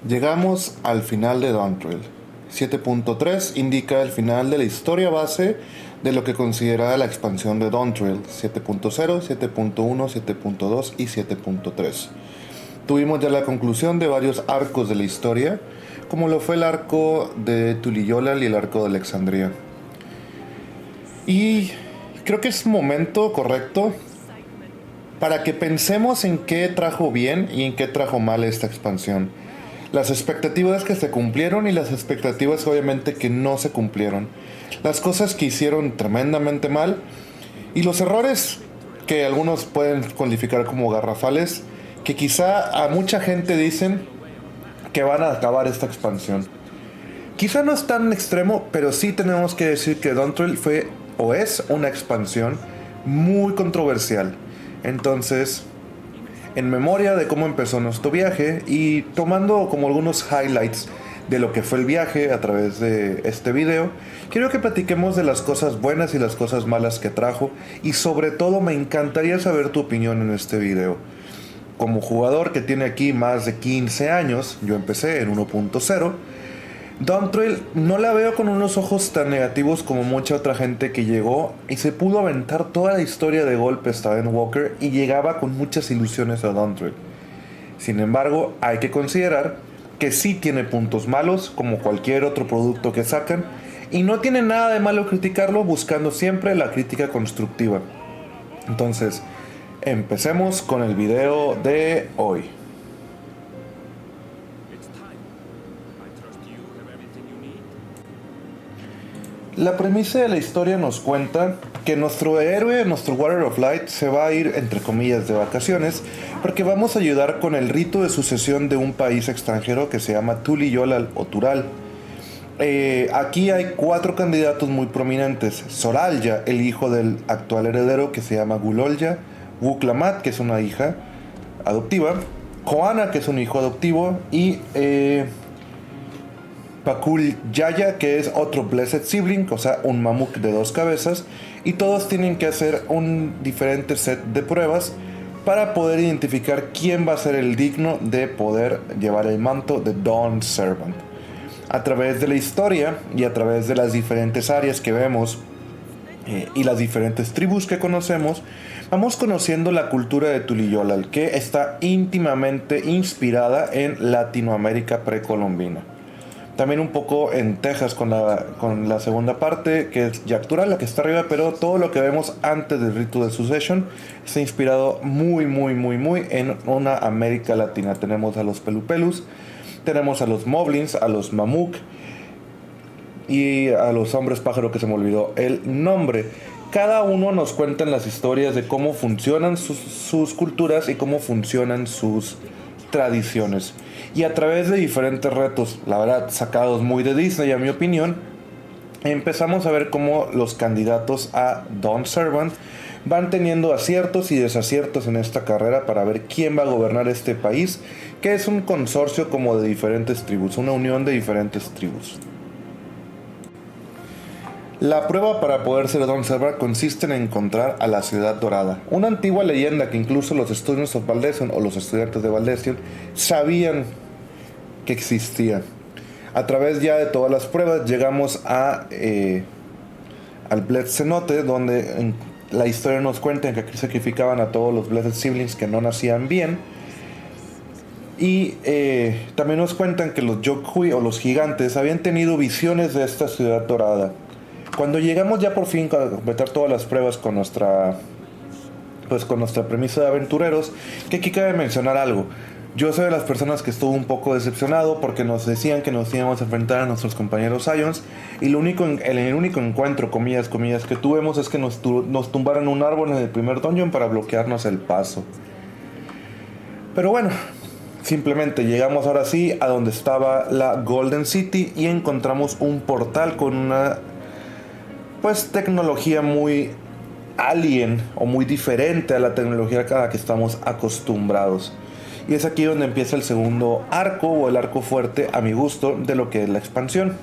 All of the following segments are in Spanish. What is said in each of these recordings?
Llegamos al final de Dawntrail. 7.3 indica el final de la historia base de lo que considera la expansión de Dawntrail. 7.0, 7.1, 7.2 y 7.3. Tuvimos ya la conclusión de varios arcos de la historia, como lo fue el arco de Tuliyollal y el arco de Alexandria. Y creo que es momento correcto para que pensemos en qué trajo bien y en qué trajo mal esta expansión. Las expectativas que se cumplieron y las expectativas obviamente que no se cumplieron. Las cosas que hicieron tremendamente mal y los errores que algunos pueden cualificar como garrafales, que quizá a mucha gente dicen que van a acabar esta expansión. Quizá no es tan extremo, pero sí tenemos que decir que Dawntrail fue o es una expansión muy controversial. Entonces, en memoria de cómo empezó nuestro viaje y tomando como algunos highlights de lo que fue el viaje a través de este video, quiero que platiquemos de las cosas buenas y las cosas malas que trajo, y sobre todo me encantaría saber tu opinión en este video. Como jugador que tiene aquí más de 15 años, yo empecé en 1.0, Dawntrail no la veo con unos ojos tan negativos como mucha otra gente que llegó y se pudo aventar toda la historia de golpe hasta Endwalker y llegaba con muchas ilusiones a Dawntrail. Sin embargo, hay que considerar que sí tiene puntos malos, como cualquier otro producto que sacan, y no tiene nada de malo criticarlo, buscando siempre la crítica constructiva. Entonces, empecemos con el video de hoy. La premisa de la historia nos cuenta que nuestro héroe, nuestro Warrior of Light, se va a ir entre comillas de vacaciones porque vamos a ayudar con el rito de sucesión de un país extranjero que se llama Tuliyollal o Tural. Aquí hay 4 candidatos muy prominentes: Zoralya, el hijo del actual heredero, que se llama Gulolya; Wuklamat, que es una hija adoptiva; Koana, que es un hijo adoptivo; y Pakul Yaya, que es otro Blessed Sibling, o sea, un mamuk de 2 cabezas, y todos tienen que hacer un diferente set de pruebas para poder identificar quién va a ser el digno de poder llevar el manto de Dawn Servant. A través de la historia y a través de las diferentes áreas que vemos y las diferentes tribus que conocemos, vamos conociendo la cultura de Tuliyollal, que está íntimamente inspirada en Latinoamérica precolombina. También un poco en Texas con la segunda parte, que es Yactura, la que está arriba, pero todo lo que vemos antes del rito de Succession está inspirado muy en una América Latina. Tenemos a los Pelupelus, tenemos a los Moblins, a los Mamuk y a los hombres pájaro, que se me olvidó el nombre. Cada uno nos cuenta las historias de cómo funcionan sus culturas y cómo funcionan sus tradiciones, y a través de diferentes retos, la verdad sacados muy de Disney a mi opinión, empezamos a ver cómo los candidatos a Dawn Servant van teniendo aciertos y desaciertos en esta carrera para ver quién va a gobernar este país, que es un consorcio como de diferentes tribus, una unión de diferentes tribus. La prueba para poder ser Dawn Servant consiste en encontrar a la Ciudad Dorada, una antigua leyenda que incluso los Students of Valdesion o los estudiantes de Valdesion sabían que existía. A través ya de todas las pruebas llegamos al Blessed Cenote, donde la historia nos cuenta que aquí sacrificaban a todos los Blessed Siblings que no nacían bien. Y también nos cuentan que los Yokhui o los gigantes habían tenido visiones de esta Ciudad Dorada. Cuando llegamos ya por fin a completar todas las pruebas con nuestra premisa de aventureros, que aquí cabe mencionar algo. Yo soy de las personas que estuvo un poco decepcionado porque nos decían que nos íbamos a enfrentar a nuestros compañeros Scions, y el único encuentro, comillas, que tuvimos es que nos tumbaron un árbol en el primer dungeon para bloquearnos el paso. Pero bueno, simplemente llegamos ahora sí a donde estaba la Golden City y encontramos un portal con una tecnología muy alien o muy diferente a la tecnología a la que estamos acostumbrados. Y es aquí donde empieza el segundo arco, o el arco fuerte a mi gusto, de lo que es la expansión.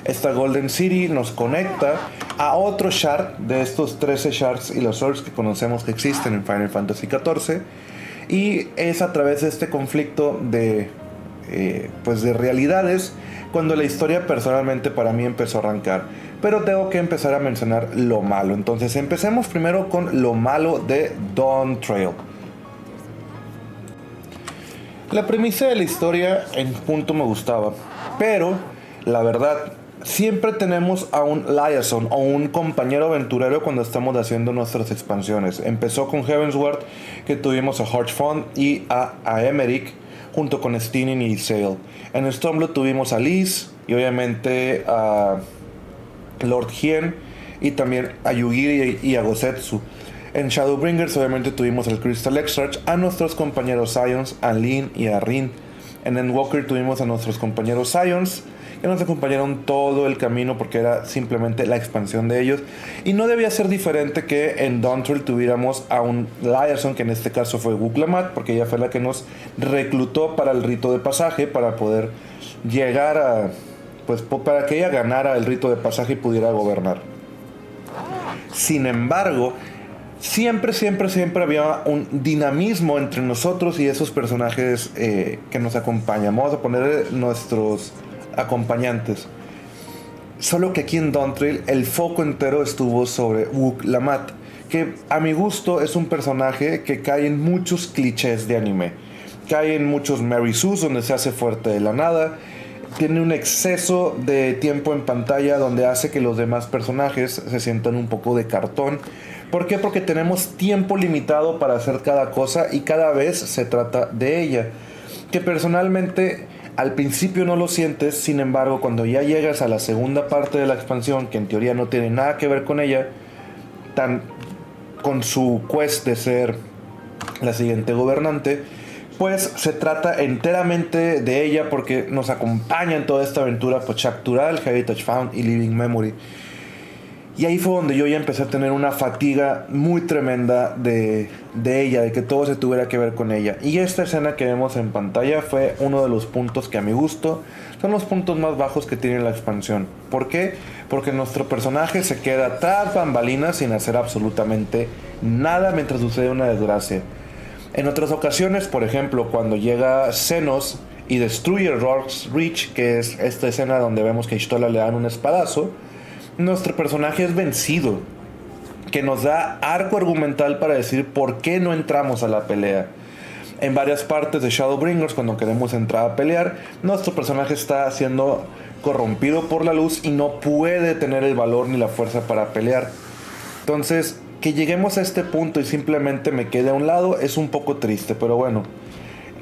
Esta Golden City nos conecta a otro shard de estos 13 shards y los orbs que conocemos que existen en Final Fantasy XIV. Y es a través de este conflicto de pues de realidades, cuando la historia personalmente para mí empezó a arrancar. Pero tengo que empezar a mencionar lo malo. Entonces empecemos primero con lo malo de Dawn Trail. La premisa de la historia en punto me gustaba, pero la verdad, siempre tenemos a un liaison o un compañero aventurero cuando estamos haciendo nuestras expansiones. Empezó con Heavensward, que tuvimos a Archfont y a Emeric, junto con Steinin y Sail. En Stormblood tuvimos a Liz y obviamente a Lord Hien y también a Yugiri y a Gosetsu. En Shadowbringers obviamente tuvimos al Crystal Exarch, a nuestros compañeros Scions, a Lyn y a Rin. En Endwalker tuvimos a nuestros compañeros Scions, que nos acompañaron todo el camino porque era simplemente la expansión de ellos. Y no debía ser diferente que en Dawn Trail tuviéramos a un liaison, que en este caso fue Wuk-Lamat, porque ella fue la que nos reclutó para el rito de pasaje, para poder llegar a... pues para que ella ganara el rito de pasaje y pudiera gobernar. Sin embargo, siempre había un dinamismo entre nosotros y esos personajes que nos acompañan. Vamos a poner nuestros acompañantes. Solo que aquí en Dawn Trail el foco entero estuvo sobre Wuk-Lamat, que a mi gusto es un personaje que cae en muchos clichés de anime. Cae en muchos Mary Sues, donde se hace fuerte de la nada. Tiene un exceso de tiempo en pantalla donde hace que los demás personajes se sientan un poco de cartón. ¿Por qué? Porque tenemos tiempo limitado para hacer cada cosa y cada vez se trata de ella. Que personalmente al principio no lo sientes, sin embargo cuando ya llegas a la segunda parte de la expansión, que en teoría no tiene nada que ver con ella, con su quest de ser la siguiente gobernante, pues se trata enteramente de ella porque nos acompaña en toda esta aventura Pochak Tural, Heritage Found y Living Memory. Y ahí fue donde yo ya empecé a tener una fatiga muy tremenda de ella, de que todo se tuviera que ver con ella. Y esta escena que vemos en pantalla fue uno de los puntos que a mi gusto son los puntos más bajos que tiene la expansión. ¿Por qué? Porque nuestro personaje se queda tras bambalinas sin hacer absolutamente nada mientras sucede una desgracia. En otras ocasiones, por ejemplo, cuando llega Xenos y destruye Rock's Reach, que es esta escena donde vemos que a Y'shtola le dan un espadazo, nuestro personaje es vencido, que nos da arco argumental para decir por qué no entramos a la pelea. En varias partes de Shadowbringers, cuando queremos entrar a pelear, nuestro personaje está siendo corrompido por la luz y no puede tener el valor ni la fuerza para pelear. Entonces, que lleguemos a este punto y simplemente me quede a un lado es un poco triste, pero bueno.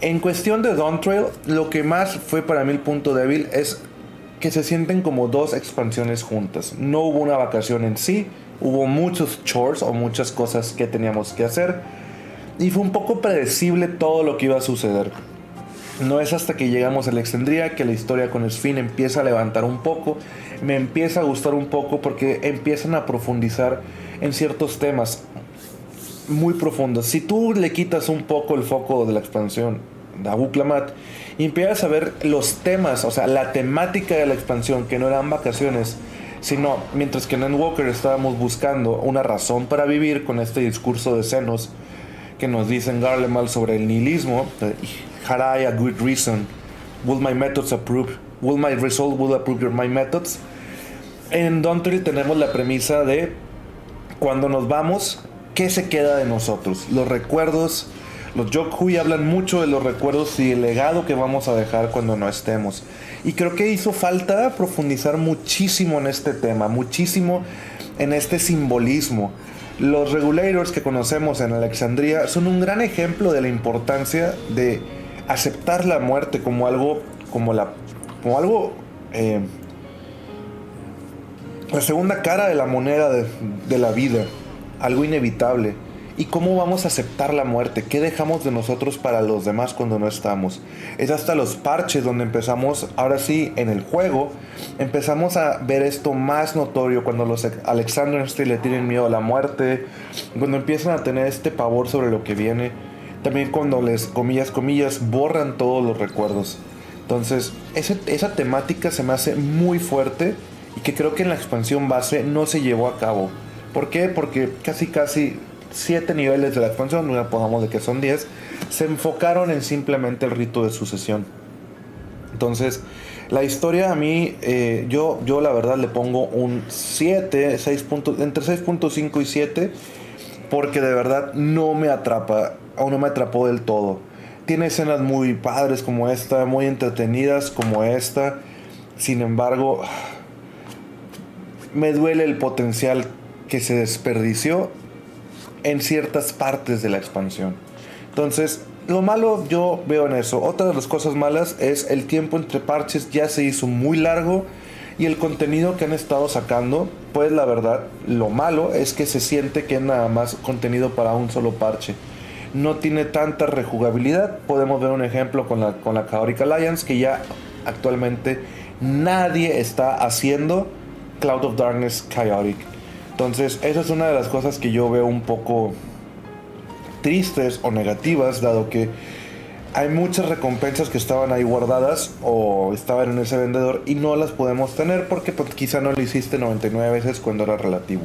En cuestión de Dawn Trail, lo que más fue para mí el punto débil es que se sienten como dos expansiones juntas. No hubo una vacación en sí, hubo muchos chores o muchas cosas que teníamos que hacer y fue un poco predecible todo lo que iba a suceder. No es hasta que llegamos a Alexandria que la historia con Sphene empieza a levantar un poco, me empieza a gustar un poco porque empiezan a profundizar en ciertos temas muy profundos. Si tú le quitas un poco el foco de la expansión de Wuk-Lamat y empiezas a ver los temas, o sea, la temática de la expansión, que no eran vacaciones, sino mientras que en Endwalker estábamos buscando una razón para vivir con este discurso de Xenos que nos dicen Garlemald sobre el nihilismo. Had I a good reason? Will my methods approve? Will my result will approve my methods? En Dawn Trail tenemos la premisa de cuando nos vamos, ¿qué se queda de nosotros? Los recuerdos. Los Yokhui hablan mucho de los recuerdos y el legado que vamos a dejar cuando no estemos. Y creo que hizo falta profundizar muchísimo en este tema, muchísimo en este simbolismo. Los Regulators que conocemos en Alexandria son un gran ejemplo de la importancia de aceptar la muerte como algo, la segunda cara de la moneda de la vida, algo inevitable. ¿Y cómo vamos a aceptar la muerte? ¿Qué dejamos de nosotros para los demás cuando no estamos? Es hasta los parches donde empezamos, ahora sí, en el juego, empezamos a ver esto más notorio cuando los Alexanders le tienen miedo a la muerte, cuando empiezan a tener este pavor sobre lo que viene, también cuando les, comillas, borran todos los recuerdos. Entonces, esa temática se me hace muy fuerte y que creo que en la expansión base no se llevó a cabo. ¿Por qué? Porque casi 7 niveles de la expansión, no pongamos de que son 10, se enfocaron en simplemente el rito de sucesión. Entonces, la historia a mí, yo la verdad le pongo un 7, 6 puntos, entre 6.5 y 7, porque de verdad no me atrapa, o no me atrapó del todo. Tiene escenas muy padres como esta, muy entretenidas como esta. Sin embargo, me duele el potencial que se desperdició en ciertas partes de la expansión. Entonces, lo malo yo veo en eso. Otra de las cosas malas es el tiempo entre parches ya se hizo muy largo y el contenido que han estado sacando, pues la verdad, lo malo es que se siente que es nada más contenido para un solo parche. No tiene tanta rejugabilidad. Podemos ver un ejemplo con la Chaotic Alliance, que ya actualmente nadie está haciendo Cloud of Darkness Chaotic. Entonces, esa es una de las cosas que yo veo un poco tristes o negativas, dado que hay muchas recompensas que estaban ahí guardadas o estaban en ese vendedor y no las podemos tener porque pues, quizá no lo hiciste 99 veces cuando era relativo.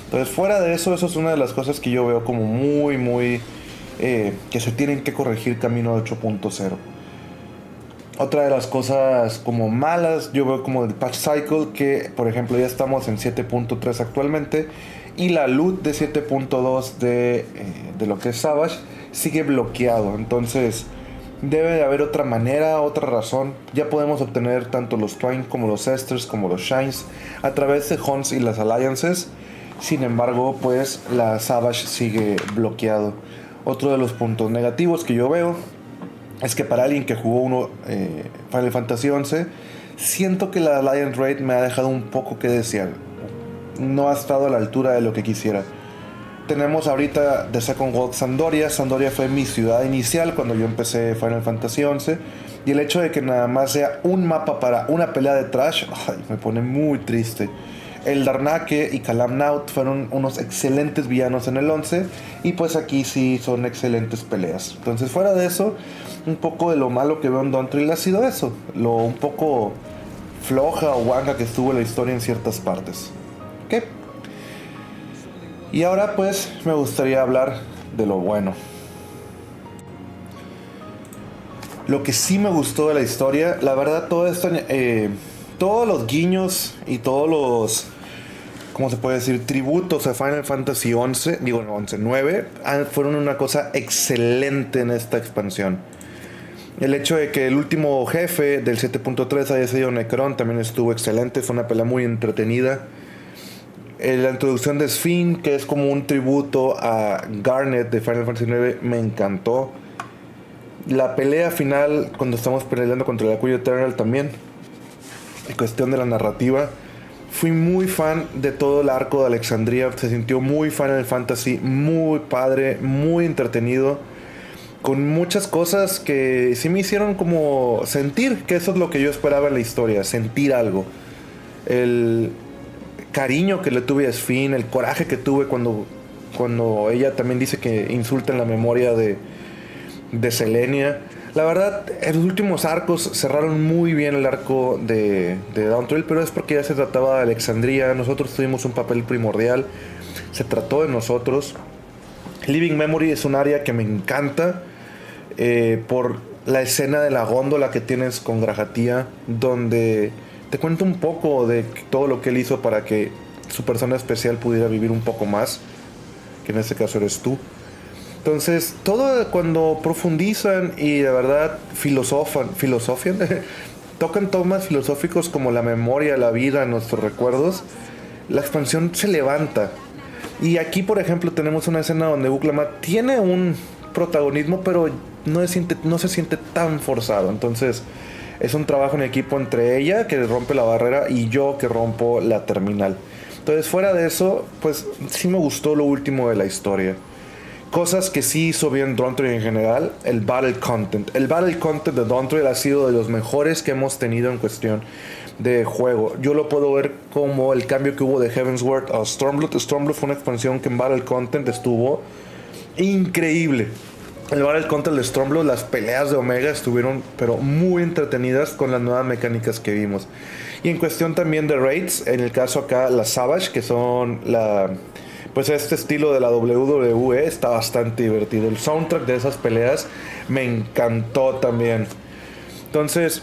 Entonces, fuera de eso, eso es una de las cosas que yo veo como muy que se tienen que corregir camino de 8.0. Otra de las cosas como malas, yo veo como el patch cycle, que por ejemplo ya estamos en 7.3 actualmente, y la loot de 7.2 de lo que es Savage sigue bloqueado. Entonces debe de haber otra manera, otra razón. Ya podemos obtener tanto los Twine como los Esters como los Shines a través de Hunts y las Alliances. Sin embargo, pues la Savage sigue bloqueado. Otro de los puntos negativos que yo veo es que para alguien que jugó Final Fantasy XI, siento que la Alliance Raid me ha dejado un poco que desear. No ha estado a la altura de lo que quisiera. Tenemos ahorita The Second World Sandoria. Sandoria fue mi ciudad inicial cuando yo empecé Final Fantasy XI. Y el hecho de que nada más sea un mapa para una pelea de Trash, me pone muy triste. El Darnake y Kalam Naut fueron unos excelentes villanos en el 11. Y pues aquí sí son excelentes peleas. Entonces, fuera de eso, un poco de lo malo que veo en Dawntrail ha sido eso. Lo un poco floja o guanga que estuvo la historia en ciertas partes. ¿Qué? Y ahora pues me gustaría hablar de lo bueno. Lo que sí me gustó de la historia, la verdad, todo esto, todos los guiños y todos los, ¿cómo se puede decir?, tributos a Final Fantasy 9 fueron una cosa excelente en esta expansión. El hecho de que el último jefe del 7.3 haya sido Necron también estuvo excelente, fue una pelea muy entretenida. La introducción de Sphinx, que es como un tributo a Garnet de Final Fantasy 9, me encantó. La pelea final, cuando estamos peleando contra el Acuyo Eternal también, en cuestión de la narrativa, fui muy fan de todo el arco de Alexandria. Se sintió muy Final Fantasy, muy padre, muy entretenido, con muchas cosas que sí me hicieron como sentir que eso es lo que yo esperaba en la historia, sentir algo. El cariño que le tuve a Sphinx, el coraje que tuve cuando ella también dice que insulta en la memoria de Selenia. La verdad, en los últimos arcos cerraron muy bien el arco de Dawntrail, pero es porque ya se trataba de Alexandria. Nosotros tuvimos un papel primordial, se trató de nosotros. Living Memory es un área que me encanta por la escena de la góndola que tienes con Grajatía, donde te cuento un poco de todo lo que él hizo para que su persona especial pudiera vivir un poco más, que en este caso eres tú. Entonces, todo cuando profundizan y de verdad filosofian, tocan temas filosóficos como la memoria, la vida, nuestros recuerdos, la expansión se levanta. Y aquí, por ejemplo, tenemos una escena donde Uklama tiene un protagonismo, pero no se siente tan forzado. Entonces, es un trabajo en equipo entre ella, que rompe la barrera, y yo, que rompo la terminal. Entonces, fuera de eso, pues sí me gustó lo último de la historia. Cosas que sí hizo bien Dawntrail en general, el Battle Content. El Battle Content de Dawntrail ha sido de los mejores que hemos tenido en cuestión de juego. Yo lo puedo ver como el cambio que hubo de Heavensward a Stormblood. Stormblood fue una expansión que en Battle Content estuvo increíble. El Battle Content de Stormblood, las peleas de Omega estuvieron pero muy entretenidas con las nuevas mecánicas que vimos. Y en cuestión también de raids, en el caso acá las Savage, que son pues este estilo de la WWE, está bastante divertido. El soundtrack de esas peleas me encantó también. Entonces,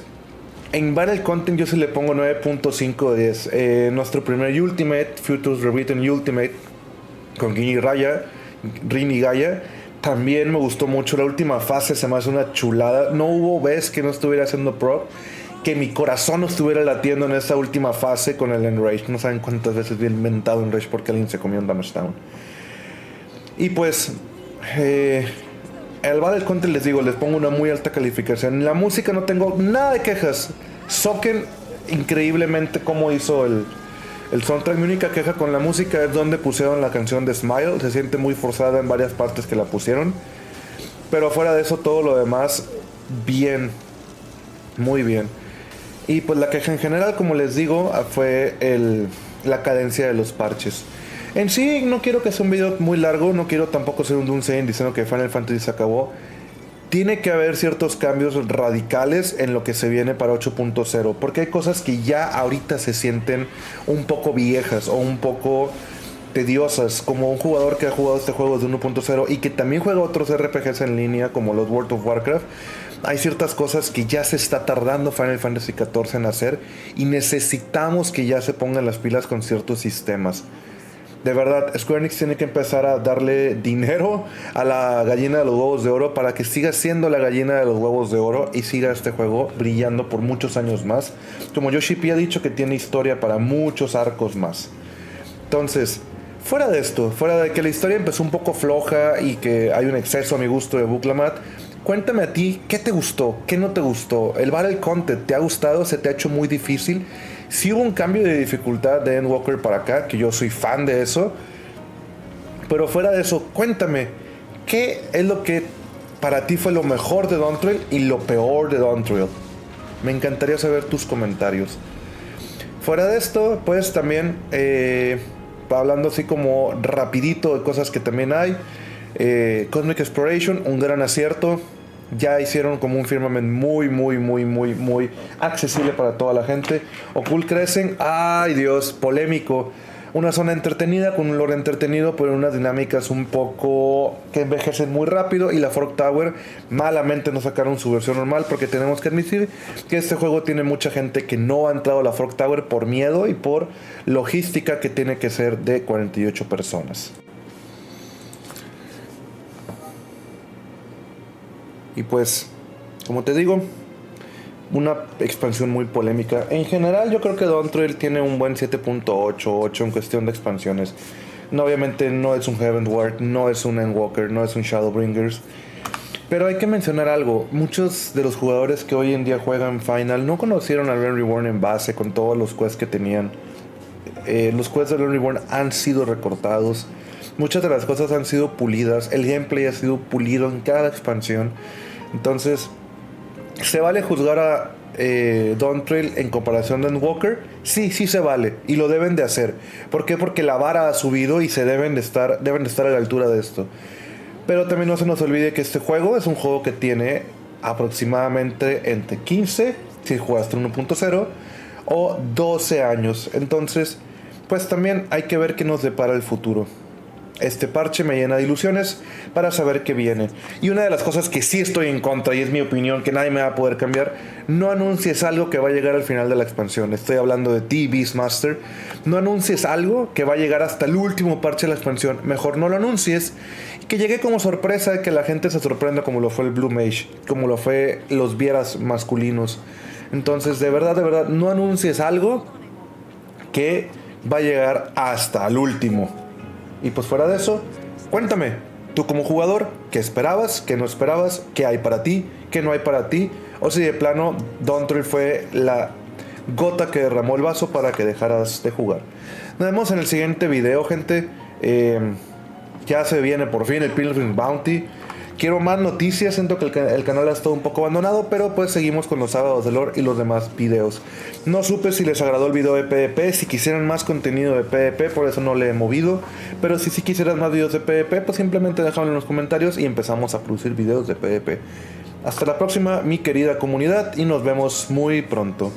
En Battle Content yo sí le pongo 9.5 de 10. Nuestro primer Ultimate, Futures Rewritten Ultimate, con Rin y Gaia, también me gustó mucho. La última fase se me hace una chulada. No hubo vez que no estuviera haciendo pro, que mi corazón no estuviera latiendo en esa última fase con el Enrage. No saben cuántas veces vi inventado Enrage porque alguien se comió un Damage Down. Y pues... el Battle Content les digo, les pongo una muy alta calificación. En la música no tengo nada de quejas. Soken increíblemente cómo hizo el soundtrack. Mi única queja con la música es donde pusieron la canción de Smile. Se siente muy forzada en varias partes que la pusieron. Pero fuera de eso, todo lo demás, bien. Muy bien. Y pues la queja en general, como les digo, fue la cadencia de los parches. En sí, no quiero que sea un video muy largo, no quiero tampoco ser un Doomsday diciendo que Final Fantasy se acabó. Tiene que haber ciertos cambios radicales en lo que se viene para 8.0, porque hay cosas que ya ahorita se sienten un poco viejas o un poco tediosas, como un jugador que ha jugado este juego desde 1.0 y que también juega otros RPGs en línea como los World of Warcraft. Hay ciertas cosas que ya se está tardando Final Fantasy XIV en hacer y necesitamos que ya se pongan las pilas con ciertos sistemas. De verdad, Square Enix tiene que empezar a darle dinero a la gallina de los huevos de oro para que siga siendo la gallina de los huevos de oro y siga este juego brillando por muchos años más. Como Yoshi P ha dicho que tiene historia para muchos arcos más. Entonces, fuera de esto, fuera de que la historia empezó un poco floja y que hay un exceso a mi gusto de Buklamat, cuéntame a ti, ¿qué te gustó? ¿Qué no te gustó? ¿El Battle Content te ha gustado? ¿Se te ha hecho muy difícil? Sí hubo un cambio de dificultad de Endwalker para acá, que yo soy fan de eso. Pero fuera de eso, cuéntame, ¿qué es lo que para ti fue lo mejor de Dawntrail y lo peor de Dawntrail? Me encantaría saber tus comentarios. Fuera de esto, pues también, hablando así como rapidito de cosas que también hay. Cosmic Exploration, un gran acierto. Ya hicieron como un Firmament muy accesible para toda la gente. Occult Crescent, ay Dios, polémico. Una zona entretenida, con un lore entretenido, pero unas dinámicas un poco que envejecen muy rápido. Y la Frog Tower, malamente no sacaron su versión normal, porque tenemos que admitir que este juego tiene mucha gente que no ha entrado a la Frog Tower por miedo y por logística que tiene que ser de 48 personas. Y pues, como te digo, una expansión muy polémica. En general yo creo que Dawntrail tiene un buen 7.8 en cuestión de expansiones. No, obviamente no es un Heavenward, no es un Endwalker, no es un Shadowbringers. Pero hay que mencionar algo. Muchos de los jugadores que hoy en día juegan Final no conocieron a Realm Reborn en base con todos los quests que tenían. Los quests de Realm Reborn han sido recortados. Muchas de las cosas han sido pulidas. El gameplay ha sido pulido en cada expansión. Entonces, ¿se vale juzgar a Dawntrail en comparación de Endwalker? Sí se vale. Y lo deben de hacer. ¿Por qué? Porque la vara ha subido y se deben de estar a la altura de esto. Pero también no se nos olvide que este juego es un juego que tiene aproximadamente entre 15, si jugaste 1.0, o 12 años. Entonces, pues también hay que ver qué nos depara el futuro. Este parche me llena de ilusiones para saber qué viene. Y una de las cosas que sí estoy en contra, y es mi opinión, que nadie me va a poder cambiar: no anuncies algo que va a llegar al final de la expansión. Estoy hablando de ti, Beastmaster. No anuncies algo que va a llegar hasta el último parche de la expansión. Mejor no lo anuncies. Y que llegue como sorpresa, que la gente se sorprenda, como lo fue el Blue Mage, como lo fue los Vieras masculinos. Entonces, de verdad, no anuncies algo que va a llegar hasta el último. Y pues fuera de eso, cuéntame, tú como jugador, ¿qué esperabas? ¿Qué no esperabas? ¿Qué hay para ti? ¿Qué no hay para ti? O si de plano Dawntrail fue la gota que derramó el vaso para que dejaras de jugar. Nos vemos en el siguiente video, gente. Ya se viene por fin el Pilgrim Bounty. Quiero más noticias, siento que el canal ha estado un poco abandonado, pero pues seguimos con los sábados de lore y los demás videos. No supe si les agradó el video de PvP, si quisieran más contenido de PvP, por eso no le he movido. Pero si quisieras más videos de PvP, pues simplemente déjame en los comentarios y empezamos a producir videos de PvP. Hasta la próxima, mi querida comunidad, y nos vemos muy pronto.